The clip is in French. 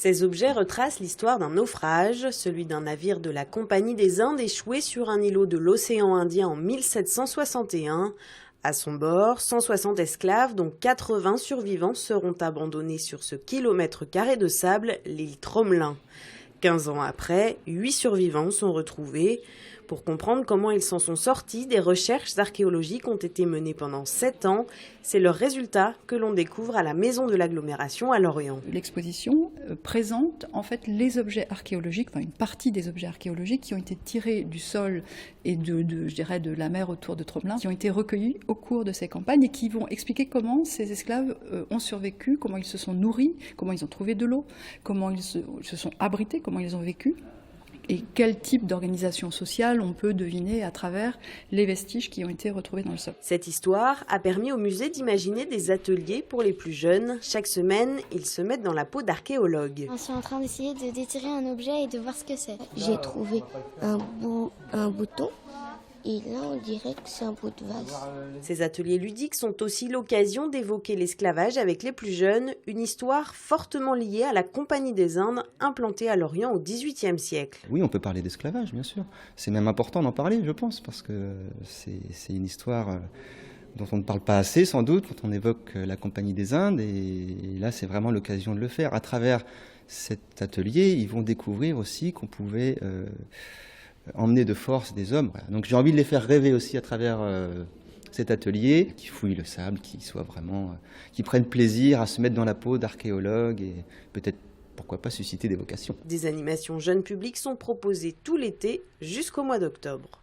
Ces objets retracent l'histoire d'un naufrage, celui d'un navire de la Compagnie des Indes échoué sur un îlot de l'océan Indien en 1761. À son bord, 160 esclaves, dont 80 survivants, seront abandonnés sur ce kilomètre carré de sable, l'île Tromelin. 15 ans après, 8 survivants sont retrouvés. Pour comprendre comment ils s'en sont sortis, des recherches archéologiques ont été menées pendant 7 ans. C'est leur résultat que l'on découvre à la Maison de l'agglomération à Lorient. L'exposition présente en fait les objets archéologiques, enfin une partie des objets archéologiques qui ont été tirés du sol et de la mer autour de Tromelin, qui ont été recueillis au cours de ces campagnes et qui vont expliquer comment ces esclaves ont survécu, comment ils se sont nourris, comment ils ont trouvé de l'eau, comment ils se sont abrités, comment ils ont vécu. Et quel type d'organisation sociale on peut deviner à travers les vestiges qui ont été retrouvés dans le sol. Cette histoire a permis au musée d'imaginer des ateliers pour les plus jeunes. Chaque semaine, ils se mettent dans la peau d'archéologues. Je suis en train d'essayer de déterrer un objet et de voir ce que c'est. J'ai trouvé un bouton. Et là, on dirait que c'est un bout de vase. Ces ateliers ludiques sont aussi l'occasion d'évoquer l'esclavage avec les plus jeunes, une histoire fortement liée à la Compagnie des Indes, implantée à Lorient au XVIIIe siècle. Oui, on peut parler d'esclavage, bien sûr. C'est même important d'en parler, je pense, parce que c'est une histoire dont on ne parle pas assez, sans doute, quand on évoque la Compagnie des Indes. Et là, c'est vraiment l'occasion de le faire. À travers cet atelier, ils vont découvrir aussi qu'on pouvait emmener de force des hommes. Voilà. Donc j'ai envie de les faire rêver aussi à travers cet atelier, qui fouillent le sable, qui prennent plaisir à se mettre dans la peau d'archéologues et peut-être, pourquoi pas, susciter des vocations. Des animations jeunes publics sont proposées tout l'été jusqu'au mois d'octobre.